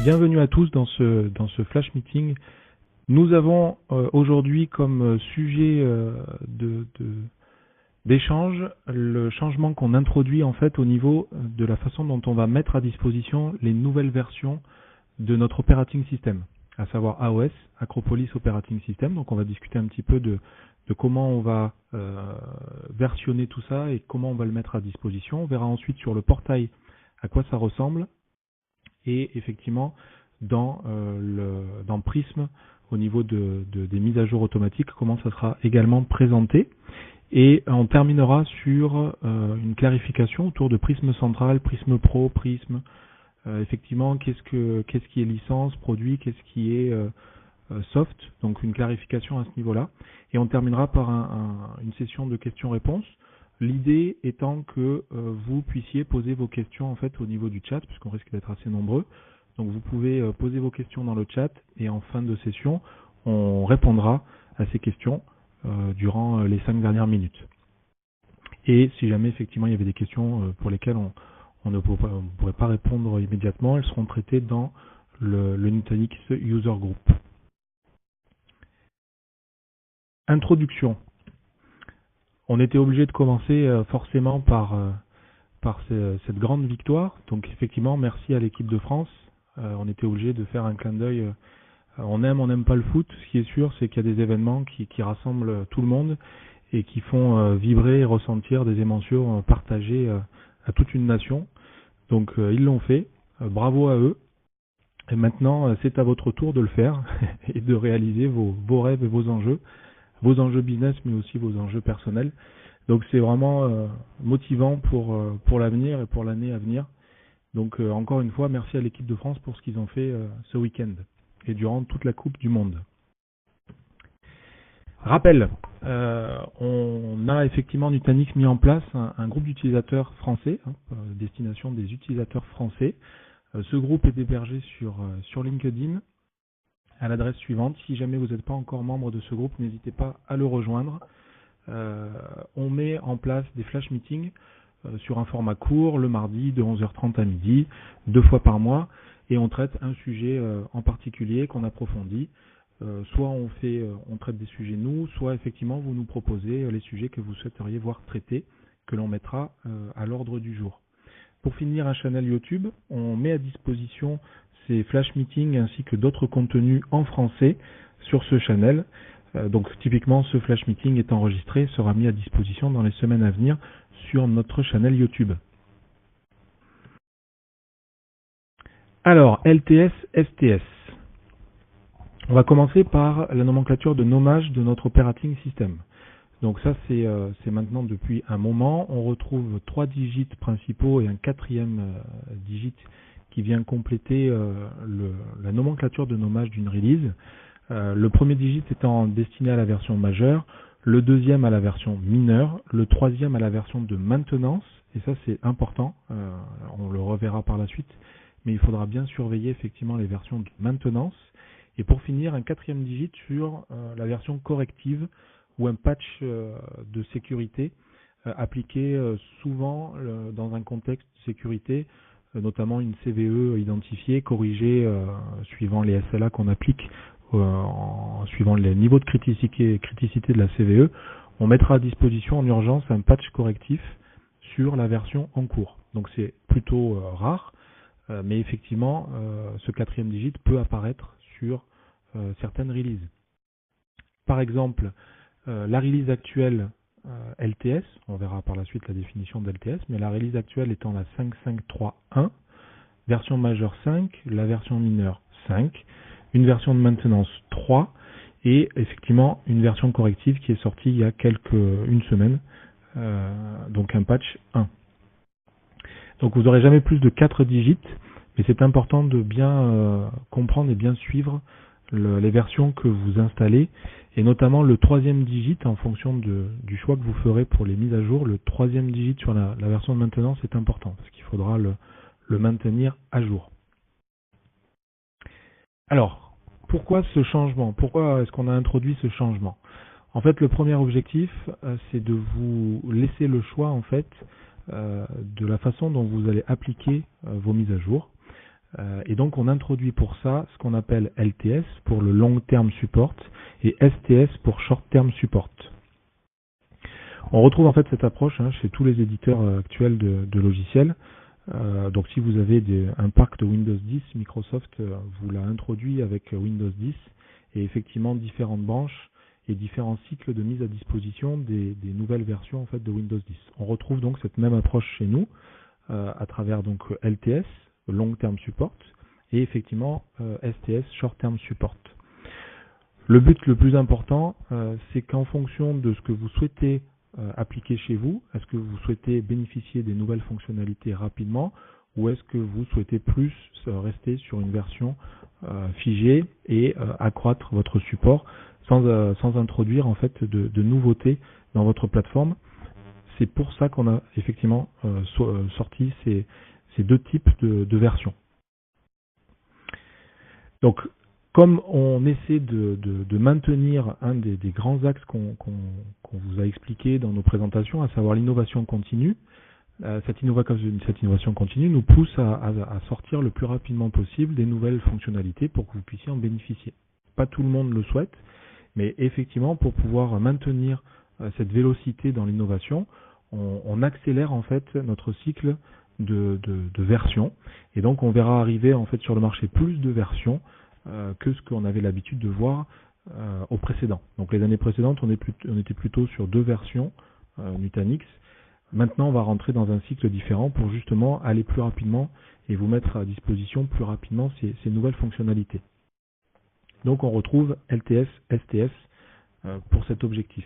Bienvenue à tous dans ce flash meeting. Nous avons aujourd'hui comme sujet d'échange le changement qu'on introduit en fait au niveau de la façon dont on va mettre à disposition les nouvelles versions de notre operating system, à savoir AOS, Acropolis Operating System. Donc on va discuter un petit peu de comment on va versionner tout ça et comment on va le mettre à disposition. On verra ensuite sur le portail à quoi ça ressemble. Et effectivement, dans Prism, au niveau des mises à jour automatiques, comment ça sera également présenté. Et on terminera sur une clarification autour de Prism Central, Prism Pro, Prism. Effectivement, qu'est-ce qui est licence, produit, qu'est-ce qui est soft, donc une clarification à ce niveau-là. Et on terminera par une session de questions-réponses. L'idée étant que vous puissiez poser vos questions en fait au niveau du chat, puisqu'on risque d'être assez nombreux. Donc vous pouvez poser vos questions dans le chat et en fin de session, on répondra à ces questions durant les 5 dernières minutes. Et si jamais effectivement il y avait des questions pour lesquelles on ne pourrait pas répondre immédiatement, elles seront traitées dans le Nutanix User Group. Introduction. On était obligé de commencer forcément par cette grande victoire. Donc effectivement, merci à l'équipe de France. On était obligé de faire un clin d'œil. On n'aime pas le foot. Ce qui est sûr, c'est qu'il y a des événements qui rassemblent tout le monde et qui font vibrer et ressentir des émotions partagées à toute une nation. Donc ils l'ont fait. Bravo à eux. Et maintenant, c'est à votre tour de le faire et de réaliser vos rêves et vos enjeux business, mais aussi vos enjeux personnels. Donc c'est vraiment motivant pour l'avenir et pour l'année à venir. Donc encore une fois, merci à l'équipe de France pour ce qu'ils ont fait ce week-end et durant toute la Coupe du Monde. Rappel, on a effectivement Nutanix mis en place un groupe d'utilisateurs français, destination des utilisateurs français. Ce groupe est hébergé sur LinkedIn à l'adresse suivante. Si jamais vous n'êtes pas encore membre de ce groupe, n'hésitez pas à le rejoindre. On met en place des flash meetings sur un format court, le mardi de 11h30 à midi, 2 fois par mois, et on traite un sujet en particulier qu'on approfondit. Soit on traite des sujets nous, soit effectivement vous nous proposez les sujets que vous souhaiteriez voir traités, que l'on mettra à l'ordre du jour. Pour finir, un channel YouTube, on met à disposition ces flash meetings ainsi que d'autres contenus en français sur ce channel. Donc typiquement, ce flash meeting est enregistré, sera mis à disposition dans les semaines à venir sur notre channel YouTube. Alors, LTS, STS. On va commencer par la nomenclature de nommage de notre operating system. Donc ça, c'est maintenant depuis un moment. On retrouve 3 digits principaux et un 4e digit qui vient compléter la nomenclature de nommage d'une release. Le premier digit étant destiné à la version majeure, le deuxième à la version mineure, le troisième à la version de maintenance, et ça c'est important, on le reverra par la suite, mais il faudra bien surveiller effectivement les versions de maintenance. Et pour finir, un 4e digit sur la version corrective ou un patch de sécurité appliqué souvent dans un contexte de sécurité, notamment une CVE identifiée, corrigée suivant les SLA qu'on applique, suivant les niveaux de criticité de la CVE. On mettra à disposition en urgence un patch correctif sur la version en cours. Donc c'est plutôt rare, mais effectivement ce 4e digit peut apparaître sur certaines releases. Par exemple, la release actuelle LTS, on verra par la suite la définition de LTS, mais la release actuelle étant la 5.5.3.1, version majeure 5, la version mineure 5, une version de maintenance 3 et effectivement une version corrective qui est sortie il y a une semaine, donc un patch 1. Donc vous n'aurez jamais plus de 4 digits, mais c'est important de bien comprendre et bien suivre les versions que vous installez, et notamment le 3e digit en fonction du choix que vous ferez pour les mises à jour. Le 3e digit sur la version de maintenance est important parce qu'il faudra le maintenir à jour. Alors, pourquoi ce changement? Pourquoi est-ce qu'on a introduit ce changement? En fait, le premier objectif, c'est de vous laisser le choix en fait de la façon dont vous allez appliquer vos mises à jour. Et donc on introduit pour ça ce qu'on appelle LTS pour le Long Term Support et STS pour Short Term Support. On retrouve en fait cette approche chez tous les éditeurs actuels de logiciels. Donc si vous avez un parc de Windows 10, Microsoft vous l'a introduit avec Windows 10 et effectivement différentes branches et différents cycles de mise à disposition des nouvelles versions en fait de Windows 10. On retrouve donc cette même approche chez nous à travers donc LTS, Long Term Support, et effectivement STS, Short Term Support. Le but le plus important, c'est qu'en fonction de ce que vous souhaitez appliquer chez vous, est-ce que vous souhaitez bénéficier des nouvelles fonctionnalités rapidement ou est-ce que vous souhaitez plus rester sur une version figée et accroître votre support sans introduire en fait de nouveautés dans votre plateforme. C'est pour ça qu'on a effectivement sorti ces deux types de versions. Donc, comme on essaie de maintenir un des grands axes qu'on vous a expliqué dans nos présentations, à savoir l'innovation continue, cette innovation continue nous pousse à sortir le plus rapidement possible des nouvelles fonctionnalités pour que vous puissiez en bénéficier. Pas tout le monde le souhaite, mais effectivement, pour pouvoir maintenir cette vélocité dans l'innovation, on accélère en fait notre cycle de versions, et donc on verra arriver en fait sur le marché plus de versions que ce qu'on avait l'habitude de voir au précédent. Donc les années précédentes, on était plutôt sur 2 versions Nutanix. Maintenant, on va rentrer dans un cycle différent pour justement aller plus rapidement et vous mettre à disposition plus rapidement ces nouvelles fonctionnalités. Donc on retrouve LTS, STS pour cet objectif.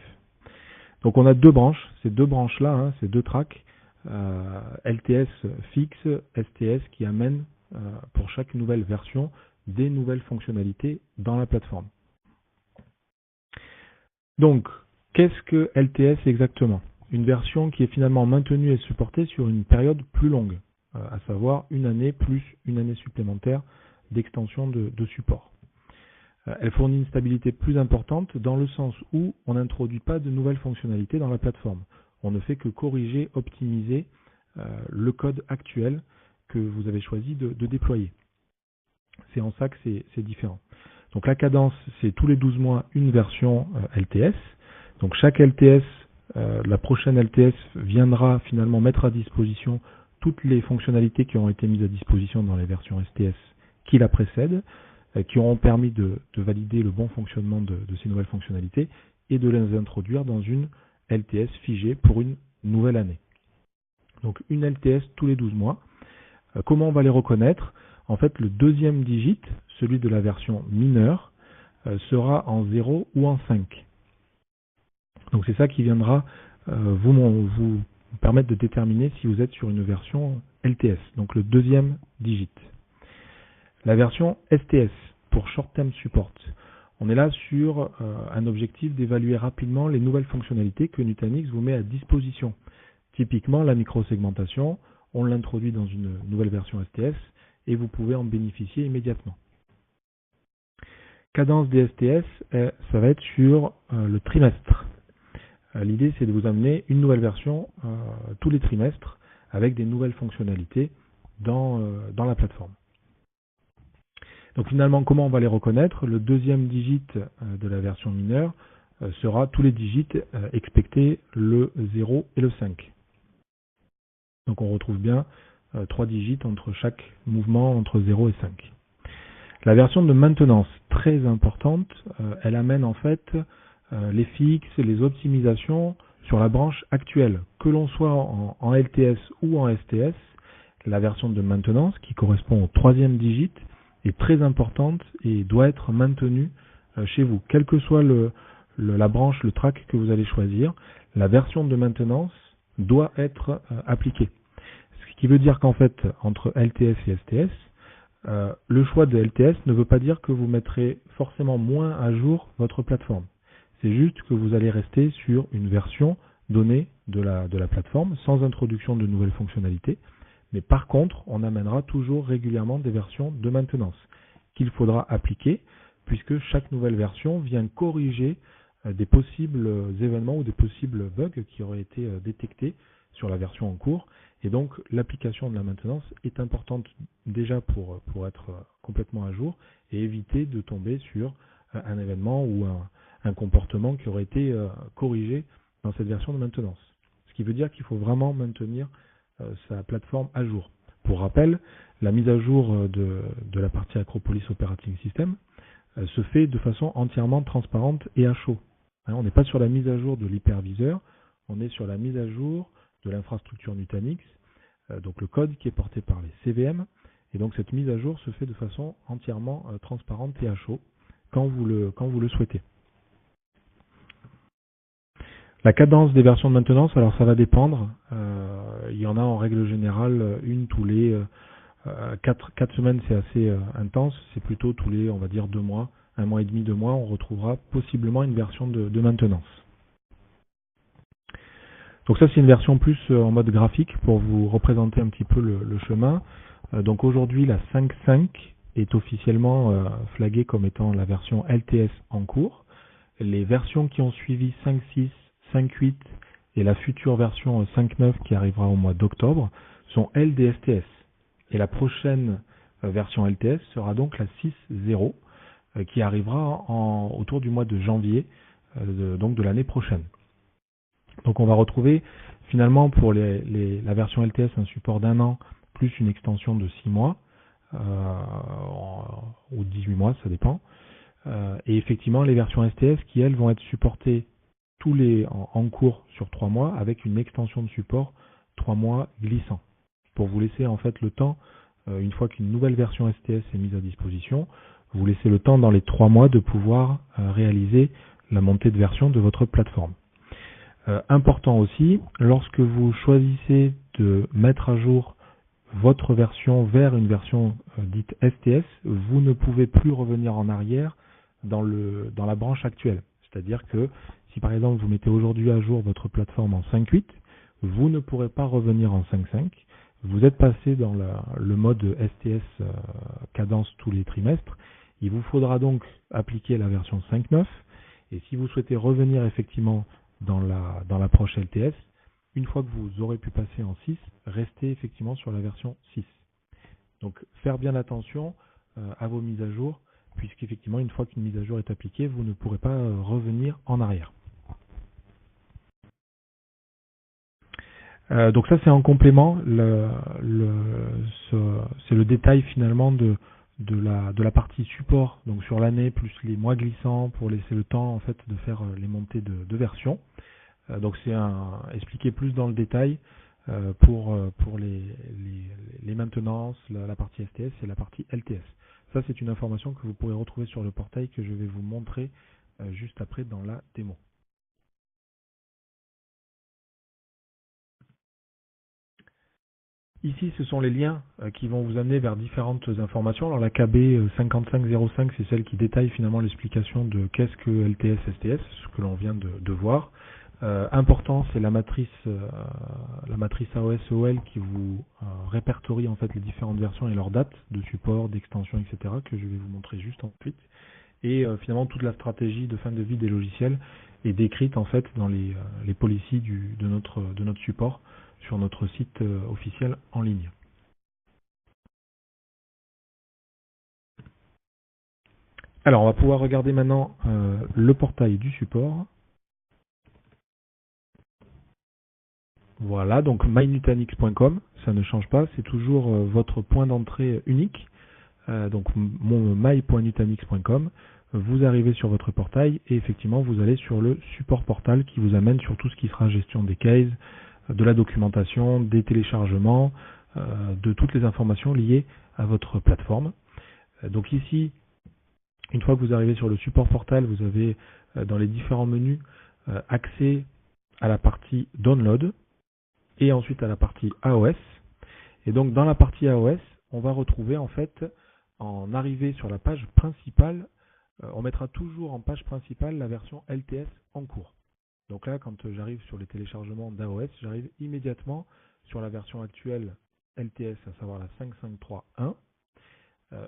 Donc on a 2 branches, ces 2 branches-là, ces 2 tracks, LTS fixe, STS qui amènent pour chaque nouvelle version des nouvelles fonctionnalités dans la plateforme. Donc, qu'est-ce que LTS exactement? Une version qui est finalement maintenue et supportée sur une période plus longue, à savoir une année plus une année supplémentaire d'extension de support. Elle fournit une stabilité plus importante dans le sens où on n'introduit pas de nouvelles fonctionnalités dans la plateforme. On ne fait que corriger, optimiser le code actuel que vous avez choisi de déployer. C'est en ça que c'est différent. Donc la cadence, c'est tous les 12 mois une version LTS. Donc chaque LTS, la prochaine LTS viendra finalement mettre à disposition toutes les fonctionnalités qui ont été mises à disposition dans les versions STS qui la précèdent, qui auront permis de valider le bon fonctionnement de ces nouvelles fonctionnalités et de les introduire dans une LTS figée pour une nouvelle année. Donc une LTS tous les 12 mois. Comment on va les reconnaître? En fait, le deuxième digit, celui de la version mineure, sera en 0 ou en 5. Donc c'est ça qui viendra vous permettre de déterminer si vous êtes sur une version LTS, donc le deuxième digit. La version STS, pour Short Term Support. On est là sur un objectif d'évaluer rapidement les nouvelles fonctionnalités que Nutanix vous met à disposition. Typiquement, la microsegmentation, on l'introduit dans une nouvelle version STS et vous pouvez en bénéficier immédiatement. Cadence des STS, ça va être sur le trimestre. L'idée, c'est de vous amener une nouvelle version tous les trimestres avec des nouvelles fonctionnalités dans la plateforme. Donc finalement, comment on va les reconnaître? Le deuxième digit de la version mineure sera tous les digits expectés le 0 et le 5. Donc on retrouve bien 3 digits entre chaque mouvement entre 0 et 5. La version de maintenance, très importante, elle amène en fait les fixes, les optimisations sur la branche actuelle. Que l'on soit en LTS ou en STS, la version de maintenance, qui correspond au 3e digit, est très importante et doit être maintenue chez vous. Quelle que soit la branche, le track que vous allez choisir, la version de maintenance doit être appliquée. Ce qui veut dire qu'en fait, entre LTS et STS, le choix de LTS ne veut pas dire que vous mettrez forcément moins à jour votre plateforme. C'est juste que vous allez rester sur une version donnée de la plateforme sans introduction de nouvelles fonctionnalités. Mais par contre, on amènera toujours régulièrement des versions de maintenance qu'il faudra appliquer puisque chaque nouvelle version vient corriger des possibles événements ou des possibles bugs qui auraient été détectés sur la version en cours. Et donc, l'application de la maintenance est importante déjà pour être complètement à jour et éviter de tomber sur un événement ou un comportement qui aurait été corrigé dans cette version de maintenance. Ce qui veut dire qu'il faut vraiment maintenir sa plateforme à jour. Pour rappel, la mise à jour de la partie Acropolis Operating System se fait de façon entièrement transparente et à chaud. On n'est pas sur la mise à jour de l'hyperviseur, on est sur la mise à jour de l'infrastructure Nutanix, donc le code qui est porté par les CVM, et donc cette mise à jour se fait de façon entièrement transparente et à chaud quand vous le souhaitez. La cadence des versions de maintenance, alors ça va dépendre. Il y en a en règle générale une tous les 4 semaines, c'est assez intense. C'est plutôt tous les, on va dire, 2 mois, 1 mois et demi, 2 mois, on retrouvera possiblement une version de maintenance. Donc ça, c'est une version plus en mode graphique pour vous représenter un petit peu le chemin. Donc aujourd'hui, la 5.5 est officiellement flaguée comme étant la version LTS en cours. Les versions qui ont suivi 5.6, 5.8 et la future version 5.9 qui arrivera au mois d'octobre sont LDSTS. Et la prochaine version LTS sera donc la 6.0 qui arrivera autour du mois de janvier donc de l'année prochaine. Donc on va retrouver finalement pour la version LTS un support d'1 an plus une extension de 6 mois ou 18 mois, ça dépend. Et effectivement les versions STS qui elles vont être supportées en cours sur 3 mois avec une extension de support 3 mois glissant. Pour vous laisser en fait le temps, une fois qu'une nouvelle version STS est mise à disposition, vous laissez le temps dans les 3 mois de pouvoir réaliser la montée de version de votre plateforme. Important aussi, lorsque vous choisissez de mettre à jour votre version vers une version dite STS, vous ne pouvez plus revenir en arrière dans la branche actuelle. C'est-à-dire que si par exemple vous mettez aujourd'hui à jour votre plateforme en 5.8, vous ne pourrez pas revenir en 5.5. Vous êtes passé dans le mode STS cadence tous les trimestres. Il vous faudra donc appliquer la version 5.9. Et si vous souhaitez revenir effectivement dans l'approche LTS, une fois que vous aurez pu passer en 6, restez effectivement sur la version 6. Donc faire bien attention à vos mises à jour, puisqu'effectivement une fois qu'une mise à jour est appliquée, vous ne pourrez pas revenir en arrière. Donc ça c'est en complément, c'est le détail finalement de la partie support, donc sur l'année plus les mois glissants pour laisser le temps en fait de faire les montées de version. Donc c'est expliqué plus dans le détail pour les maintenances, la partie STS et la partie LTS. Ça c'est une information que vous pourrez retrouver sur le portail que je vais vous montrer juste après dans la démo. Ici, ce sont les liens qui vont vous amener vers différentes informations. Alors la KB 5505, c'est celle qui détaille finalement l'explication de qu'est-ce que LTS, STS, ce que l'on vient de voir. Important, c'est la matrice AOS-OL qui vous répertorie en fait les différentes versions et leurs dates de support, d'extension, etc. que je vais vous montrer juste ensuite. Et finalement, toute la stratégie de fin de vie des logiciels est décrite en fait dans les policies de notre support sur notre site officiel en ligne. Alors, on va pouvoir regarder maintenant le portail du support. Voilà, donc mynutanix.com, ça ne change pas, c'est toujours votre point d'entrée unique. Donc mon my.nutanix.com, vous arrivez sur votre portail et effectivement vous allez sur le support portal qui vous amène sur tout ce qui sera gestion des cases, de la documentation, des téléchargements, de toutes les informations liées à votre plateforme. Donc ici, une fois que vous arrivez sur le support portal, vous avez dans les différents menus accès à la partie download et ensuite à la partie AOS. Et donc dans la partie AOS, on va retrouver en fait, en arrivée sur la page principale, on mettra toujours en page principale la version LTS en cours. Donc là, quand j'arrive sur les téléchargements d'AOS, j'arrive immédiatement sur la version actuelle LTS, à savoir la 5.5.3.1.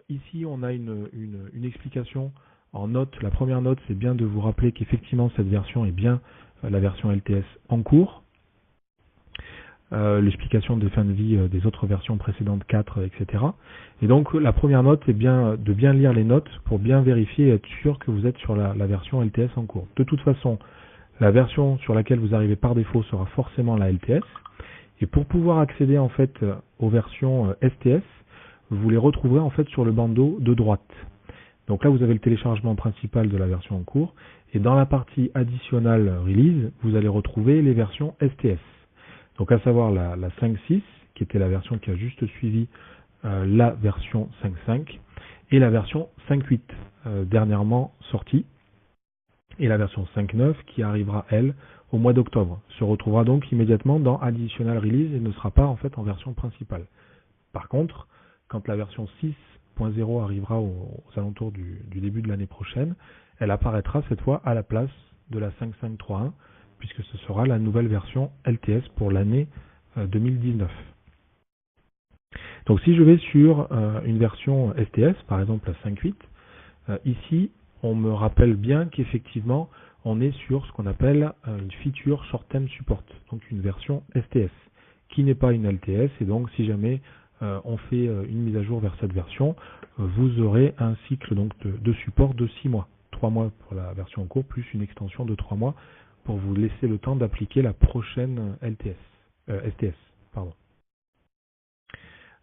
Ici, on a une explication en note. La première note, c'est bien de vous rappeler qu'effectivement, cette version est bien la version LTS en cours. l'explication des fins de vie des autres versions précédentes 4, etc. Et donc la première note est bien de bien lire les notes pour bien vérifier et être sûr que vous êtes sur la version LTS en cours. De toute façon, la version sur laquelle vous arrivez par défaut sera forcément la LTS. Et pour pouvoir accéder en fait aux versions STS, vous les retrouverez en fait sur le bandeau de droite. Donc là, vous avez le téléchargement principal de la version en cours. Et dans la partie Additional Release, vous allez retrouver les versions STS. Donc à savoir la 5.6, qui était la version qui a juste suivi la version 5.5, et la version 5.8, dernièrement sortie, et la version 5.9 qui arrivera, elle, au mois d'octobre. Se retrouvera donc immédiatement dans Additional Release et ne sera pas en fait en version principale. Par contre, quand la version 6.0 arrivera aux alentours du début de l'année prochaine, elle apparaîtra cette fois à la place de la 5.5.3.1, puisque ce sera la nouvelle version LTS pour l'année 2019. Donc si je vais sur une version STS, par exemple la 5.8, ici on me rappelle bien qu'effectivement on est sur ce qu'on appelle une feature short-term support, donc une version STS, qui n'est pas une LTS, et donc si jamais on fait une mise à jour vers cette version, vous aurez un cycle donc de support de 6 mois. 3 mois pour la version en cours, plus une extension de 3 mois pour vous laisser le temps d'appliquer la prochaine STS. Pardon.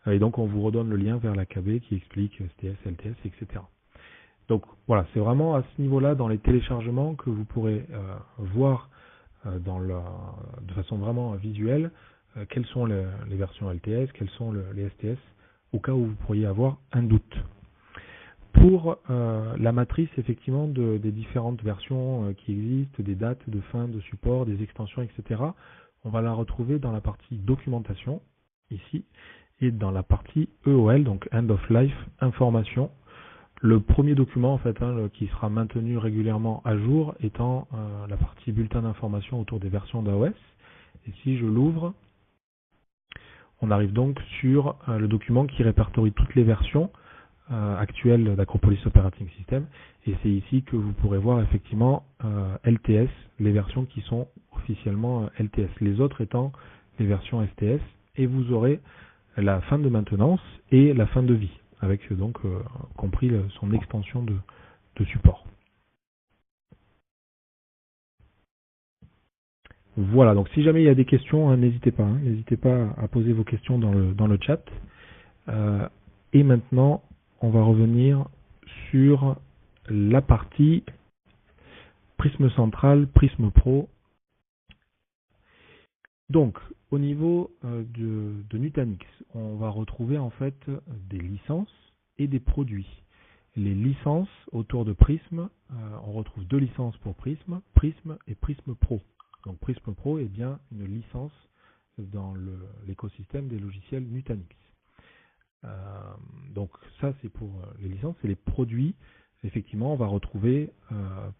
Et donc on vous redonne le lien vers la KB qui explique STS, LTS, etc. Donc voilà, c'est vraiment à ce niveau-là, dans les téléchargements, que vous pourrez voir de façon vraiment visuelle quelles sont les versions LTS, quelles sont les STS, au cas où vous pourriez avoir un doute. Pour la matrice effectivement des différentes versions qui existent, des dates de fin de support, des extensions, etc., on va la retrouver dans la partie documentation, ici, et dans la partie EOL, donc End of Life Information. Le premier document en fait qui sera maintenu régulièrement à jour étant la partie bulletin d'information autour des versions d'AOS. Et si je l'ouvre, on arrive donc sur le document qui répertorie toutes les versions actuelles d'Acropolis Operating System. Et c'est ici que vous pourrez voir effectivement LTS, les versions qui sont officiellement LTS. Les autres étant les versions STS. Et vous aurez la fin de maintenance et la fin de vie, avec donc compris son extension de support. Voilà, donc si jamais il y a des questions, n'hésitez pas, n'hésitez pas à poser vos questions dans le chat. Et maintenant, on va revenir sur la partie Prisme Central, Prisme Pro. Donc, au niveau de Nutanix, on va retrouver en fait des licences et des produits. Les licences autour de Prisme, on retrouve deux licences pour Prisme, Prisme et Prisme Pro. Donc Prisme Pro est bien une licence dans l'écosystème des logiciels Nutanix. Donc ça c'est pour les licences et les produits. Effectivement, on va retrouver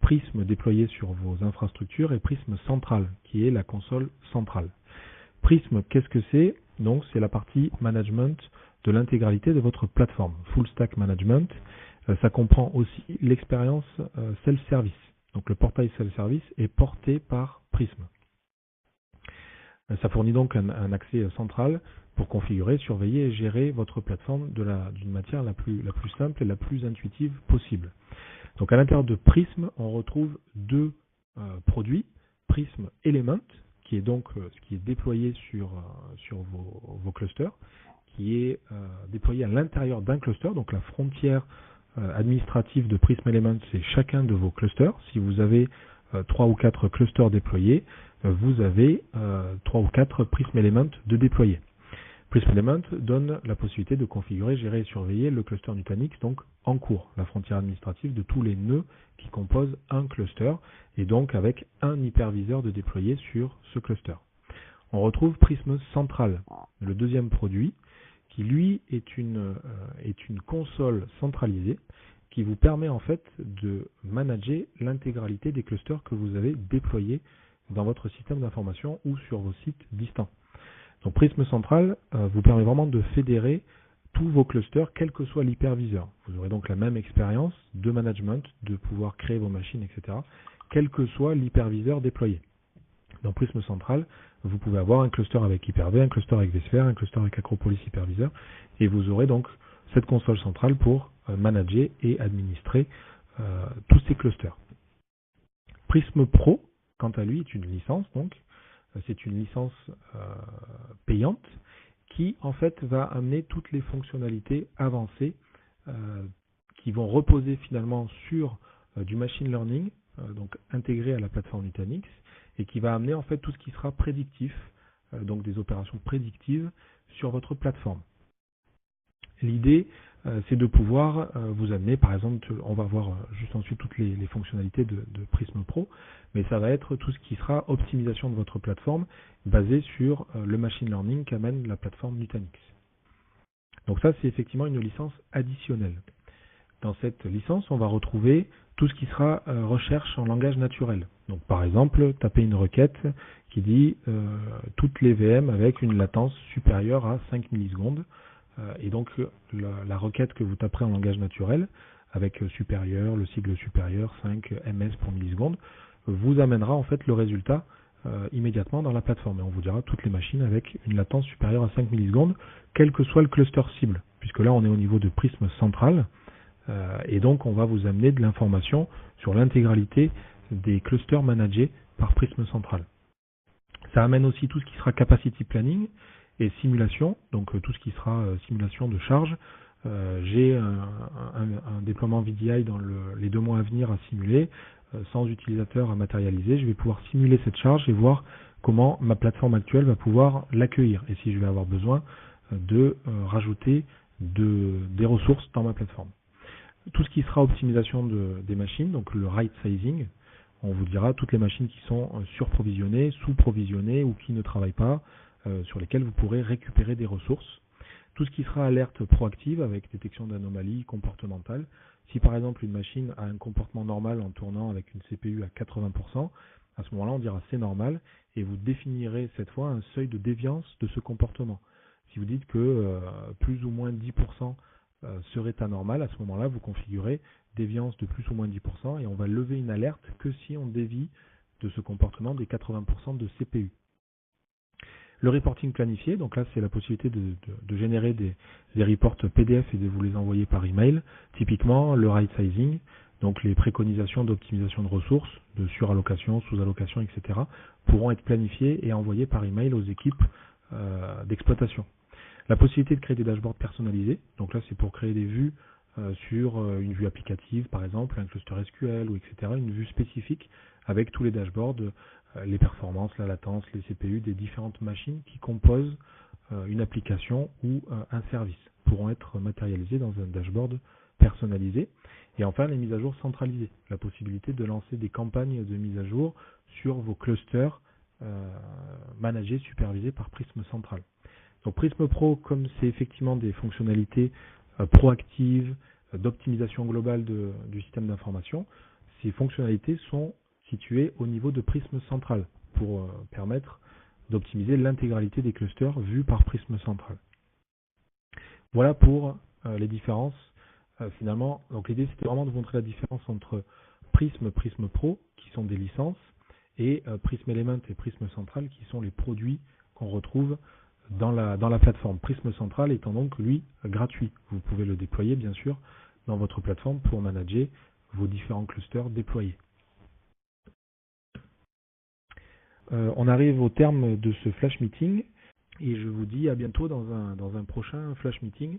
Prisme déployé sur vos infrastructures et Prisme Central, qui est la console centrale. Prisme, qu'est-ce que c'est? Donc c'est la partie management de l'intégralité de votre plateforme, full stack management. Ça comprend aussi l'expérience self-service. Donc le portail self-service est porté par Prisme. Ça fournit donc un accès central pour configurer, surveiller et gérer votre plateforme d'une manière la plus simple et la plus intuitive possible. Donc à l'intérieur de Prisme, on retrouve deux produits, Prisme Element, qui est donc ce qui est déployé sur vos clusters, qui est déployé à l'intérieur d'un cluster. Donc la frontière administrative de Prisme Element, c'est chacun de vos clusters. Si vous avez 3 ou 4 clusters déployés, vous avez 3 ou 4 Prism Element de déployer. Prism Element donne la possibilité de configurer, gérer et surveiller le cluster Nutanix, donc en cours, la frontière administrative de tous les nœuds qui composent un cluster, et donc avec un hyperviseur de déployer sur ce cluster. On retrouve Prism Central, le deuxième produit, qui lui est une console centralisée qui vous permet en fait de manager l'intégralité des clusters que vous avez déployés dans votre système d'information ou sur vos sites distants. Donc Prisme Central vous permet vraiment de fédérer tous vos clusters, quel que soit l'hyperviseur. Vous aurez donc la même expérience de management, de pouvoir créer vos machines, etc., quel que soit l'hyperviseur déployé. Dans Prisme Central, Vous pouvez avoir un cluster avec Hyper-V, un cluster avec vSphere, un cluster avec Acropolis Hypervisor, et vous aurez donc cette console centrale pour manager et administrer tous ces clusters. Prism Pro, quant à lui, est une licence, donc c'est une licence payante qui en fait va amener toutes les fonctionnalités avancées qui vont reposer finalement sur du machine learning, donc intégré à la plateforme Nutanix, et qui va amener en fait tout ce qui sera prédictif, donc des opérations prédictives sur votre plateforme. L'idée, c'est de pouvoir vous amener, par exemple, on va voir juste ensuite toutes les fonctionnalités de Prism Pro, mais ça va être tout ce qui sera optimisation de votre plateforme basée sur le machine learning qu'amène la plateforme Nutanix. Donc ça, c'est effectivement une licence additionnelle. Dans cette licence, on va retrouver tout ce qui sera recherche en langage naturel. Donc par exemple, taper une requête qui dit toutes les VM avec une latence supérieure à 5 millisecondes. Et donc la requête que vous taperez en langage naturel, avec supérieur, le sigle supérieur, 5 ms pour milliseconde, vous amènera en fait le résultat immédiatement dans la plateforme. Et on vous dira toutes les machines avec une latence supérieure à 5 millisecondes, quel que soit le cluster cible, puisque là on est au niveau de Prism central, et donc on va vous amener de l'information sur l'intégralité des clusters managés par Prism central. Ça amène aussi tout ce qui sera capacity planning et simulation, donc tout ce qui sera simulation de charge. J'ai un déploiement VDI dans les 2 mois à venir à simuler, sans utilisateur à matérialiser. Je vais pouvoir simuler cette charge et voir comment ma plateforme actuelle va pouvoir l'accueillir et si je vais avoir besoin de rajouter des ressources dans ma plateforme. Tout ce qui sera optimisation des machines, donc le right sizing, on vous dira toutes les machines qui sont surprovisionnées, sous-provisionnées ou qui ne travaillent pas, sur lesquelles vous pourrez récupérer des ressources. Tout ce qui sera alerte proactive avec détection d'anomalies comportementales. Si par exemple une machine a un comportement normal en tournant avec une CPU à 80%, à ce moment-là on dira c'est normal et vous définirez cette fois un seuil de déviance de ce comportement. Si vous dites que plus ou moins 10% serait anormal, à ce moment-là vous configurez déviance de plus ou moins 10% et on va lever une alerte que si on dévie de ce comportement des 80% de CPU. Le reporting planifié, donc là c'est la possibilité de générer des reports PDF et de vous les envoyer par email. Typiquement le right sizing, donc les préconisations d'optimisation de ressources, de surallocation, sous-allocation, etc. pourront être planifiées et envoyées par email aux équipes d'exploitation. La possibilité de créer des dashboards personnalisés, donc là c'est pour créer des vues sur une vue applicative par exemple, un cluster SQL ou etc. Une vue spécifique avec tous les dashboards, les performances, la latence, les CPU des différentes machines qui composent une application ou un service pourront être matérialisés dans un dashboard personnalisé. Et enfin, les mises à jour centralisées, la possibilité de lancer des campagnes de mise à jour sur vos clusters managés, supervisés par Prism Central. Donc Prism Pro, comme c'est effectivement des fonctionnalités proactives, d'optimisation globale du système d'information, ces fonctionnalités sont situées au niveau de Prism Central pour permettre d'optimiser l'intégralité des clusters vus par Prism Central. Voilà pour les différences. Finalement, donc l'idée c'était vraiment de montrer la différence entre Prism, Prism Pro, qui sont des licences, et Prism Element et Prism Central, qui sont les produits qu'on retrouve dans la plateforme. Prism Central étant donc, lui, gratuit. Vous pouvez le déployer, bien sûr, dans votre plateforme pour manager vos différents clusters déployés. On arrive au terme de ce flash meeting et je vous dis à bientôt dans un prochain flash meeting.